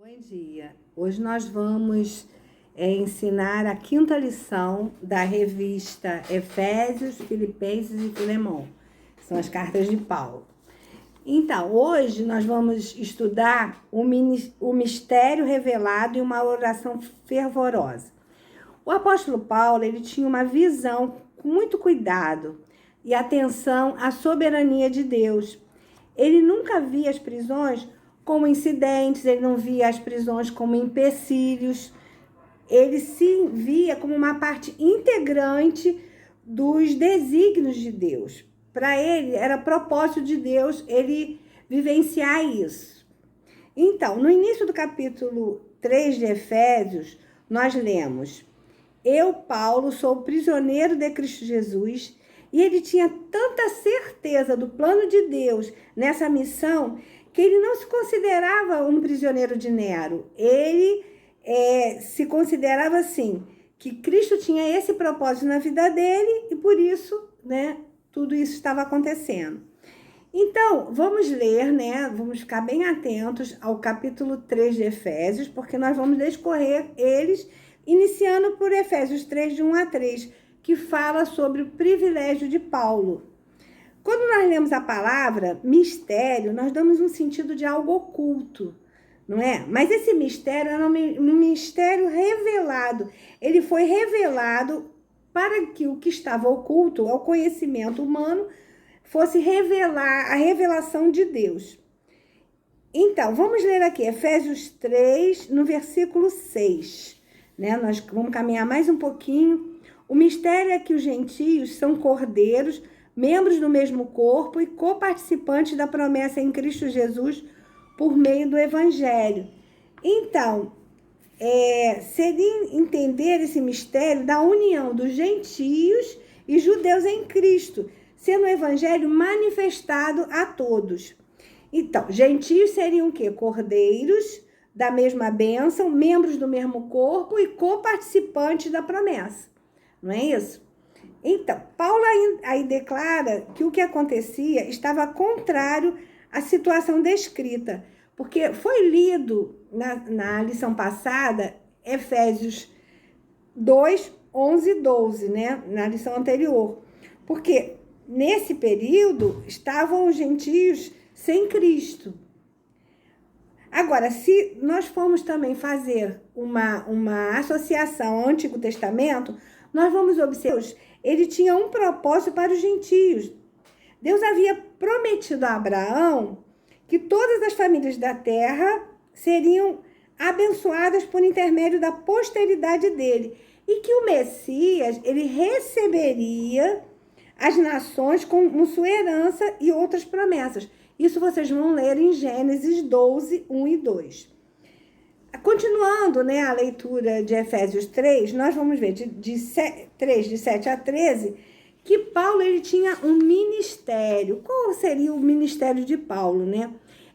Bom dia. Hoje nós vamos ensinar a quinta lição da revista Efésios, Filipenses e Filemão. São as cartas de Paulo. Então, hoje nós vamos estudar o mistério revelado em uma oração fervorosa. O apóstolo Paulo, ele tinha uma visão com muito cuidado e atenção à soberania de Deus. Ele nunca via as prisões como incidentes, ele não via as prisões como empecilhos, ele se via como uma parte integrante dos desígnios de Deus. Para ele, era propósito de Deus ele vivenciar isso. Então, no início do capítulo 3 de Efésios, nós lemos: Eu, Paulo, sou prisioneiro de Cristo Jesus. E ele tinha tanta certeza do plano de Deus nessa missão que ele não se considerava um prisioneiro de Nero. Ele se considerava assim, que Cristo tinha esse propósito na vida dele e por isso, tudo isso estava acontecendo. Então, vamos ler, vamos ficar bem atentos ao capítulo 3 de Efésios, porque nós vamos discorrer eles, iniciando por Efésios 3, de 1 a 3, que fala sobre o privilégio de Paulo. Quando nós lemos a palavra mistério, nós damos um sentido de algo oculto, não é? Mas esse mistério era um mistério revelado. Ele foi revelado para que o que estava oculto ao conhecimento humano fosse revelar a revelação de Deus. Então, vamos ler aqui Efésios 3, no versículo 6. Nós vamos caminhar mais um pouquinho. O mistério é que os gentios são cordeiros, membros do mesmo corpo e coparticipantes da promessa em Cristo Jesus por meio do Evangelho. Então, seria entender esse mistério da união dos gentios e judeus em Cristo, sendo o Evangelho manifestado a todos. Então, gentios seriam o quê? Cordeiros da mesma bênção, membros do mesmo corpo e coparticipantes da promessa. Não é isso? Então, Paulo aí declara que o que acontecia estava contrário à situação descrita, porque foi lido na lição passada, Efésios 2, 11 e 12, na lição anterior, porque nesse período estavam os gentios sem Cristo. Agora, se nós formos também fazer uma associação ao Antigo Testamento, nós vamos observar que ele tinha um propósito para os gentios. Deus havia prometido a Abraão que todas as famílias da terra seriam abençoadas por intermédio da posteridade dele. E que o Messias, ele receberia as nações como sua herança e outras promessas. Isso vocês vão ler em Gênesis 12, 1 e 2. Continuando a leitura de Efésios 3, nós vamos ver de 7 a 13, que Paulo ele tinha um ministério. Qual seria o ministério de Paulo?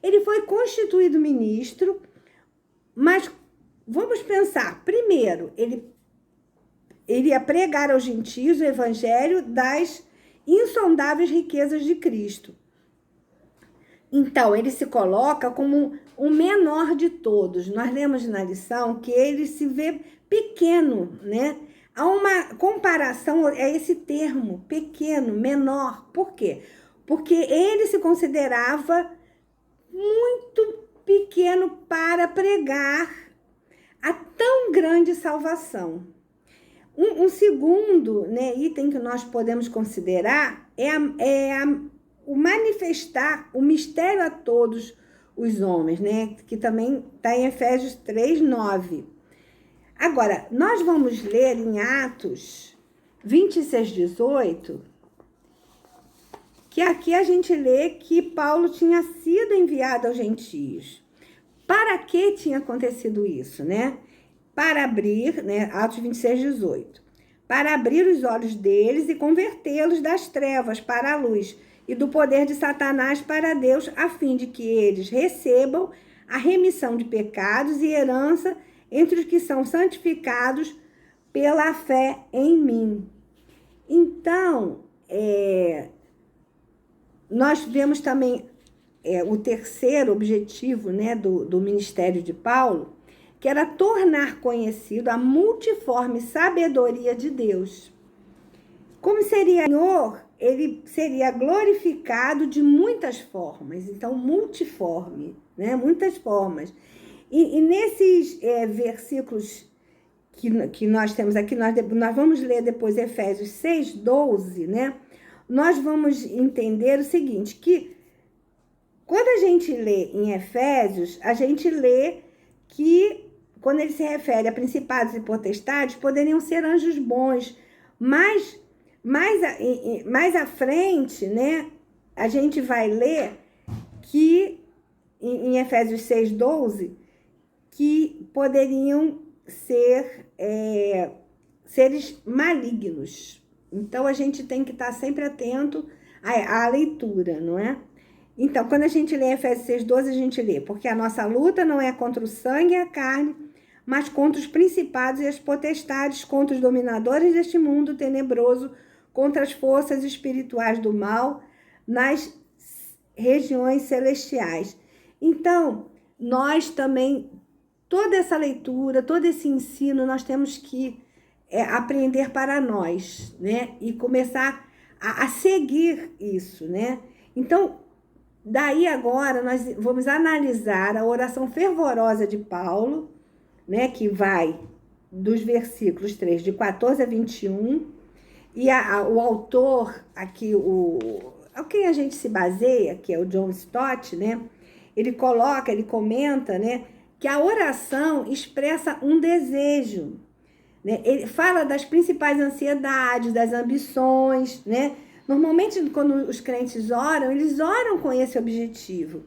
Ele foi constituído ministro, mas vamos pensar, primeiro, ele ia pregar aos gentios o evangelho das insondáveis riquezas de Cristo. Então, ele se coloca como o menor de todos. Nós lemos na lição que ele se vê pequeno, Há uma comparação a esse termo, pequeno, menor. Por quê? Porque ele se considerava muito pequeno para pregar a tão grande salvação. Um segundo item que nós podemos considerar o manifestar o mistério a todos os homens, que também está em Efésios 3, 9. Agora, nós vamos ler em Atos 26, 18, que aqui a gente lê que Paulo tinha sido enviado aos gentios. Para que tinha acontecido isso, Para abrir, Atos 26, 18, para abrir os olhos deles e convertê-los das trevas para a luz, e do poder de Satanás para Deus, a fim de que eles recebam a remissão de pecados e herança entre os que são santificados pela fé em mim. Então, nós vemos também o terceiro objetivo, né, do ministério de Paulo, que era tornar conhecido a multiforme sabedoria de Deus. Como seria o Senhor, ele seria glorificado de muitas formas, então multiforme, né, muitas formas. E nesses versículos que nós temos aqui, nós vamos ler depois Efésios 6:12, né? Nós vamos entender o seguinte, que quando a gente lê em Efésios, a gente lê que, quando ele se refere a principados e potestades, poderiam ser anjos bons, mas mais à frente, né, a gente vai ler que, em Efésios 6:12, que poderiam ser seres malignos. Então, a gente tem que estar sempre atento à leitura, não é? Então, quando a gente lê Efésios 6:12, a gente lê: porque a nossa luta não é contra o sangue e a carne, mas contra os principados e as potestades, contra os dominadores deste mundo tenebroso, contra as forças espirituais do mal nas regiões celestiais. Então, nós também, toda essa leitura, todo esse ensino, nós temos que aprender para nós, né? E começar a seguir isso, né? Então, daí agora, nós vamos analisar a oração fervorosa de Paulo, né? Que vai dos versículos 3, de 14 a 21, e o autor aqui, a quem a gente se baseia, que é o John Stott, né? Ele comenta, né, que a oração expressa um desejo, né? Ele fala das principais ansiedades, das ambições, né? Normalmente, quando os crentes oram, eles oram com esse objetivo.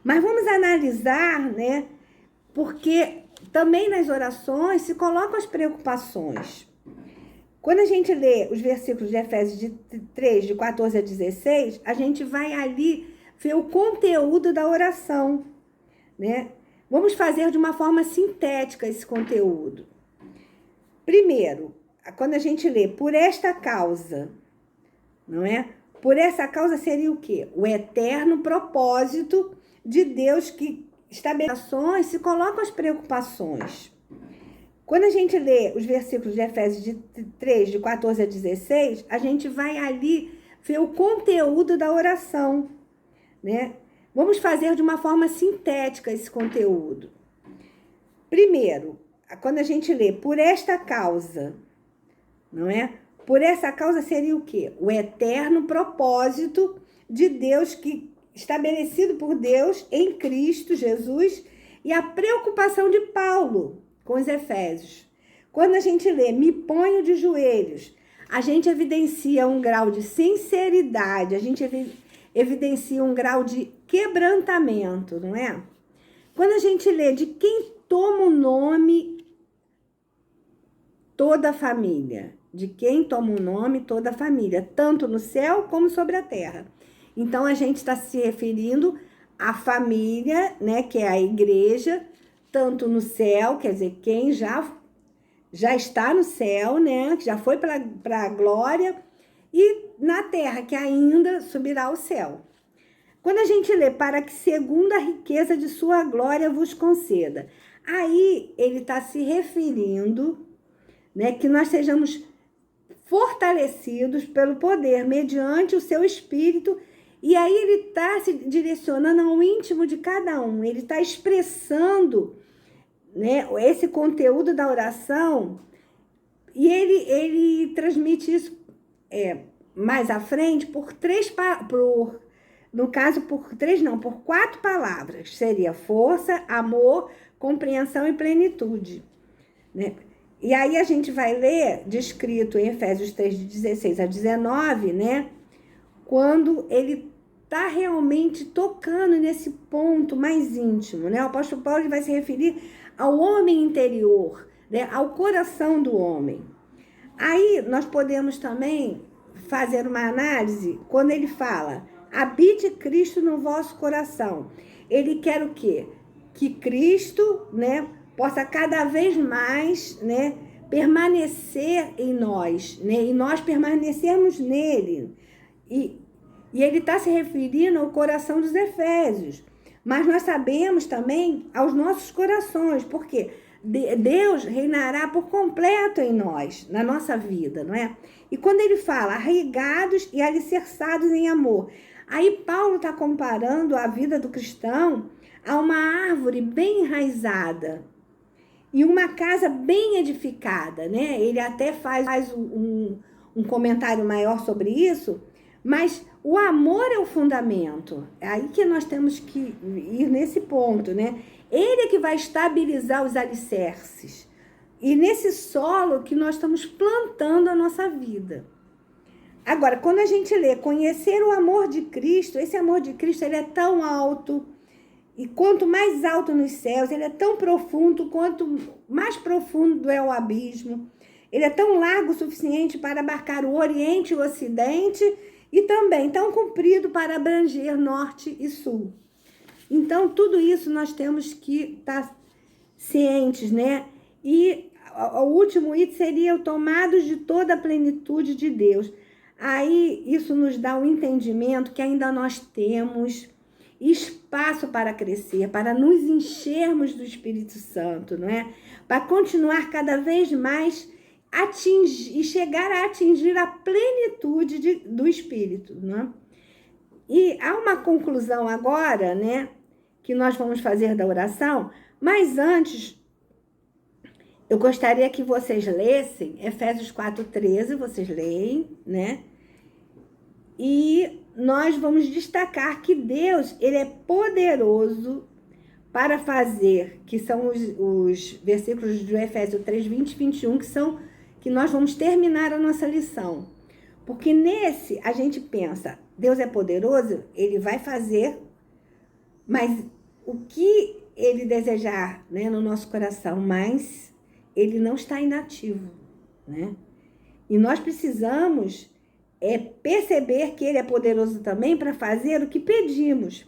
Mas vamos analisar, né? Porque também nas orações se colocam as preocupações. Quando a gente lê os versículos de Efésios 3, de 14 a 16, a gente vai ali ver o conteúdo da oração, né? Vamos fazer de uma forma sintética esse conteúdo. Primeiro, quando a gente lê por esta causa, não é? Por essa causa seria o quê? O eterno propósito de Deus que estabelece, se colocam as preocupações. Quando a gente lê os versículos de Efésios 3, de 14 a 16, a gente vai ali ver o conteúdo da oração, né? Vamos fazer de uma forma sintética esse conteúdo. Primeiro, quando a gente lê por esta causa, não é? Por essa causa seria o quê? O eterno propósito de Deus, que estabelecido por Deus em Cristo Jesus, e a preocupação de Paulo com os Efésios. Quando a gente lê, me ponho de joelhos, a gente evidencia um grau de sinceridade, a gente evidencia um grau de quebrantamento, não é? Quando a gente lê, de quem toma o nome toda a família, de quem toma o nome toda a família, tanto no céu como sobre a terra. Então, a gente está se referindo à família, né, que é a igreja, tanto no céu, quer dizer, quem já está no céu, né, que já foi para a glória, e na terra, que ainda subirá ao céu. Quando a gente lê, para que segundo a riqueza de sua glória vos conceda, aí ele está se referindo, né, que nós sejamos fortalecidos pelo poder, mediante o seu Espírito, e aí ele está se direcionando ao íntimo de cada um, ele está expressando, né, esse conteúdo da oração, e ele transmite isso mais à frente por por 4 palavras, seria força, amor, compreensão e plenitude, né? E aí a gente vai ler, descrito em Efésios 3, de 16 a 19, né? Quando ele está realmente tocando nesse ponto mais íntimo, né? O apóstolo Paulo ele vai se referir ao homem interior, né? Ao coração do homem. Aí nós podemos também fazer uma análise quando ele fala, habite Cristo no vosso coração. Ele quer o quê? Que Cristo, né, possa cada vez mais, né, permanecer em nós, né, e nós permanecermos nele. E E ele está se referindo ao coração dos Efésios. Mas nós sabemos também aos nossos corações, porque Deus reinará por completo em nós, na nossa vida, não é? E quando ele fala arraigados e alicerçados em amor, aí Paulo está comparando a vida do cristão a uma árvore bem enraizada e uma casa bem edificada, né? Ele até faz um comentário maior sobre isso, mas o amor é o fundamento. É aí que nós temos que ir nesse ponto, né? Ele é que vai estabilizar os alicerces. E nesse solo que nós estamos plantando a nossa vida. Agora, quando a gente lê conhecer o amor de Cristo, esse amor de Cristo ele é tão alto, e quanto mais alto nos céus, ele é tão profundo, quanto mais profundo é o abismo. Ele é tão largo o suficiente para abarcar o Oriente e o Ocidente, e também tão comprido para abranger Norte e Sul. Então, tudo isso nós temos que estar cientes, né? E o último item seria o tomados de toda a plenitude de Deus. Aí, isso nos dá um entendimento que ainda nós temos espaço para crescer, para nos enchermos do Espírito Santo, não é? Para continuar cada vez mais e chegar a atingir a plenitude do Espírito, né? E há uma conclusão agora, né, que nós vamos fazer da oração, mas antes, eu gostaria que vocês lessem Efésios 4:13, vocês leem, né? E nós vamos destacar que Deus, ele é poderoso para fazer, que são os versículos de Efésios 3, 20 e 21, que nós vamos terminar a nossa lição. Porque nesse a gente pensa, Deus é poderoso, ele vai fazer, mas o que ele desejar, né, no nosso coração, mas ele não está inativo, né? E nós precisamos perceber que ele é poderoso também para fazer o que pedimos.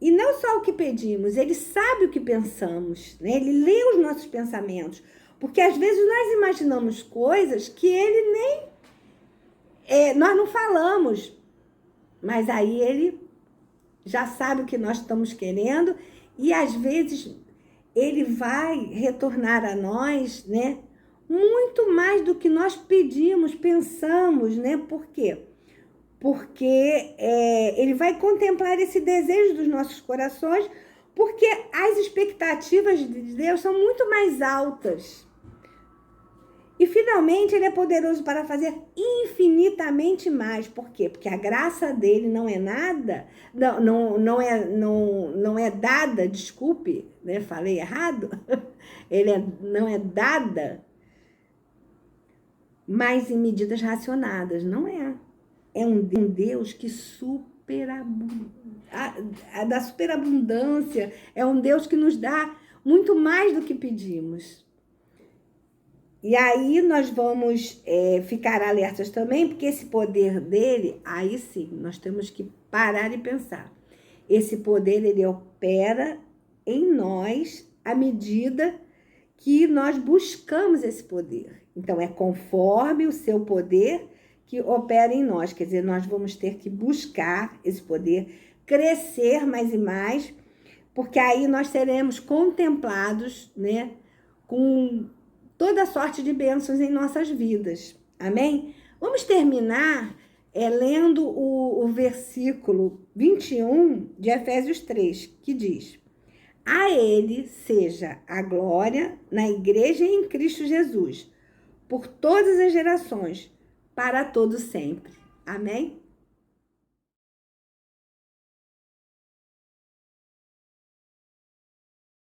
E não só o que pedimos, ele sabe o que pensamos, né? Ele lê os nossos pensamentos. Porque às vezes nós imaginamos coisas que ele nem... nós não falamos. Mas aí ele já sabe o que nós estamos querendo. E às vezes ele vai retornar a nós, né? Muito mais do que nós pedimos, pensamos, né? Por quê? Porque ele vai contemplar esse desejo dos nossos corações, porque as expectativas de Deus são muito mais altas. E, finalmente, ele é poderoso para fazer infinitamente mais. Por quê? Porque a graça dele não é nada, não é dada, desculpe, né? Falei errado. Não é dada, mas em medidas racionadas, não é. É um Deus que da superabundância, é um Deus que nos dá muito mais do que pedimos. E aí nós vamos ficar alertas também, porque esse poder dele, aí sim, nós temos que parar e pensar. Esse poder, ele opera em nós à medida que nós buscamos esse poder. Então, é conforme o seu poder que opera em nós. Quer dizer, nós vamos ter que buscar esse poder, crescer mais e mais, porque aí nós seremos contemplados, né, com toda sorte de bênçãos em nossas vidas. Amém? Vamos terminar lendo o versículo 21 de Efésios 3, que diz: a ele seja a glória na igreja e em Cristo Jesus, por todas as gerações, para todo sempre. Amém?